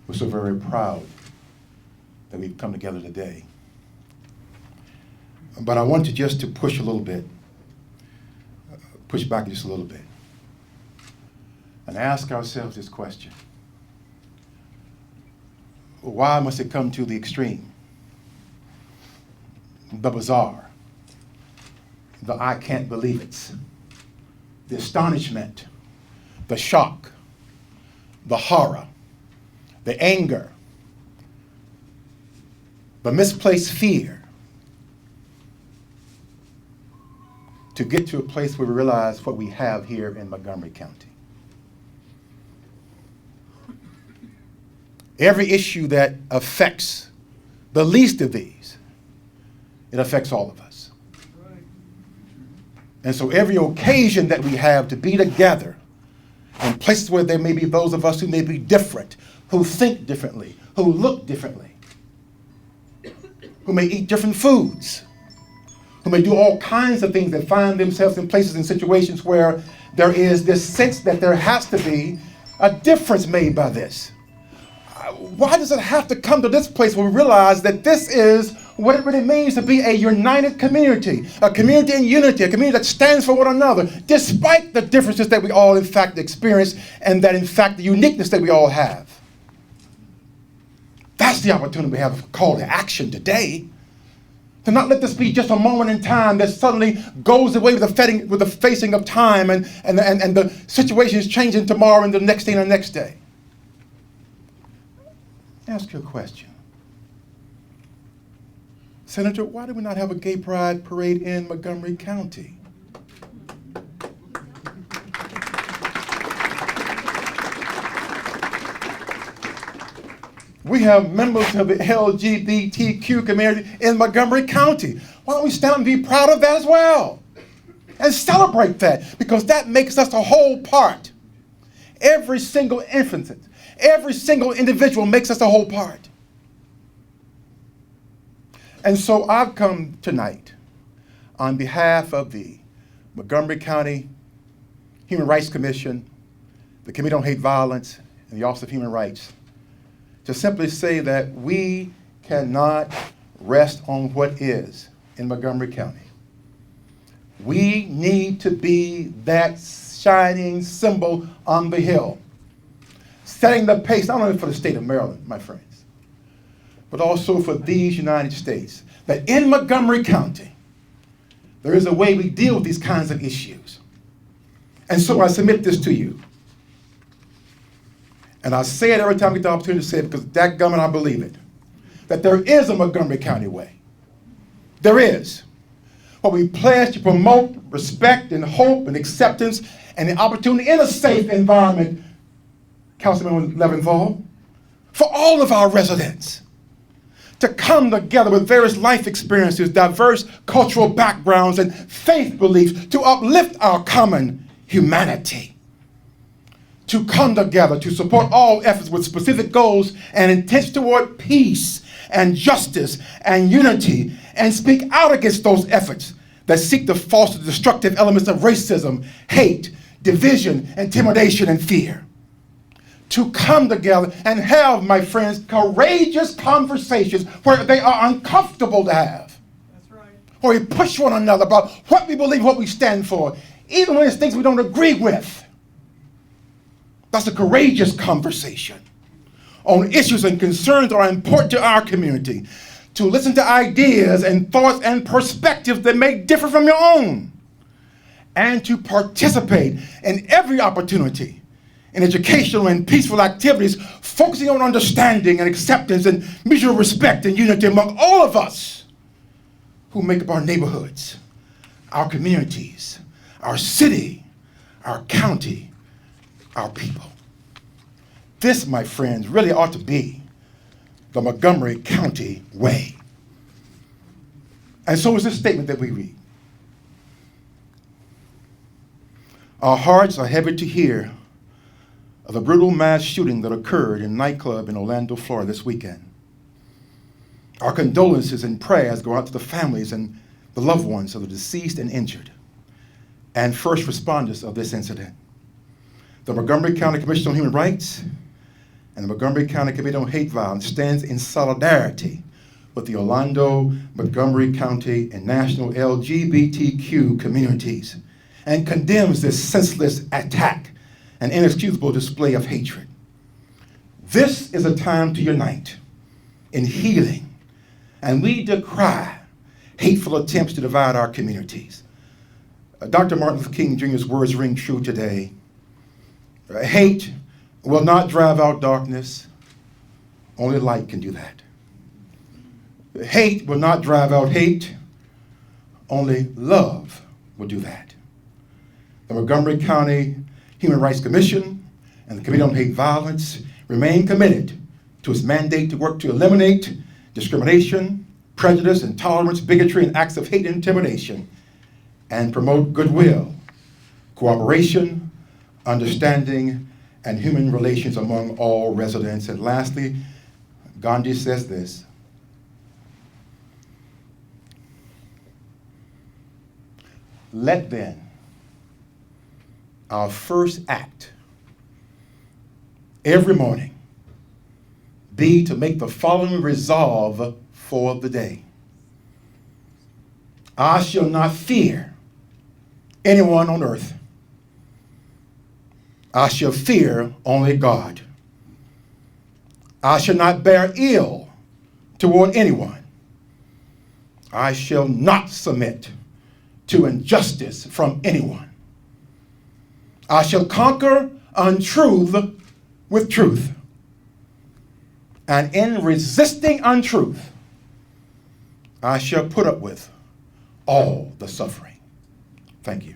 We're so very proud that we've come together today. But I want to just to push a little bit, push back just a little bit, and ask ourselves this question. Why must it come to the extreme? The bizarre, the I can't believe it, the astonishment, the shock, the horror, the anger, the misplaced fear, to get to a place where we realize what we have here in Montgomery County. Every issue that affects the least of these, it affects all of us. And so every occasion that we have to be together in places where there may be those of us who may be different, who think differently, who look differently, who may eat different foods, who may do all kinds of things that find themselves in places and situations where there is this sense that there has to be a difference made by this. Why does it have to come to this place where we realize that this is what it really means to be a united community, a community in unity, a community that stands for one another, despite the differences that we all in fact experience and that in fact the uniqueness that we all have. That's the opportunity we have a call to action today. To not let this be just a moment in time that suddenly goes away with the facing of time and the situation is changing tomorrow and the next day and the next day. Ask you a question. Senator, why do we not have a gay pride parade in Montgomery County? We have members of the LGBTQ community in Montgomery County. Why don't we stand up and be proud of that as well? And celebrate that, because that makes us a whole part. Every single instance, every single individual makes us a whole part. And so I've come tonight on behalf of the Montgomery County Human Rights Commission, the Committee on Hate Violence, and the Office of Human Rights, to simply say that we cannot rest on what is in Montgomery County. We need to be that shining symbol on the hill, setting the pace not only for the state of Maryland, my friends, but also for these United States, that in Montgomery County, there is a way we deal with these kinds of issues. And so I submit this to you. And I say it every time I get the opportunity to say it, because dadgummit, I believe it, that there is a Montgomery County way. There is. But we pledge to promote respect and hope and acceptance and the opportunity in a safe environment, Councilman Leventhal, for all of our residents to come together with various life experiences, diverse cultural backgrounds, and faith beliefs to uplift our common humanity. To come together to support all efforts with specific goals and intents toward peace and justice and unity, and speak out against those efforts that seek to foster destructive elements of racism, hate, division, intimidation, and fear. To come together and have, my friends, courageous conversations where they are uncomfortable to have. That's right. Where we push one another about what we believe, what we stand for, even when it's things we don't agree with. That's a courageous conversation on issues and concerns that are important to our community. To listen to ideas and thoughts and perspectives that may differ from your own. And to participate in every opportunity in educational and peaceful activities, focusing on understanding and acceptance and mutual respect and unity among all of us who make up our neighborhoods, our communities, our city, our county, our people. This, my friends, really ought to be the Montgomery County way. And so is this statement that we read. Our hearts are heavy to hear of the brutal mass shooting that occurred in a nightclub in Orlando, Florida this weekend. Our condolences and prayers go out to the families and the loved ones of the deceased and injured, and first responders of this incident. The Montgomery County Commission on Human Rights and the Montgomery County Committee on Hate Violence stands in solidarity with the Orlando, Montgomery County, and national LGBTQ communities and condemns this senseless attack and inexcusable display of hatred. This is a time to unite in healing, and we decry hateful attempts to divide our communities. Dr. Martin Luther King Jr.'s words ring true today. Hate will not drive out darkness. Only light can do that. Hate will not drive out hate. Only love will do that. The Montgomery County Human Rights Commission and the Committee on Hate Violence remain committed to its mandate to work to eliminate discrimination, prejudice, intolerance, bigotry, and acts of hate and intimidation, and promote goodwill, cooperation, understanding, and human relations among all residents. And lastly, Gandhi says this: let then our first act every morning be to make the following resolve for the day. I shall not fear anyone on earth. I shall fear only God. I shall not bear ill toward anyone. I shall not submit to injustice from anyone. I shall conquer untruth with truth. And in resisting untruth, I shall put up with all the suffering. Thank you.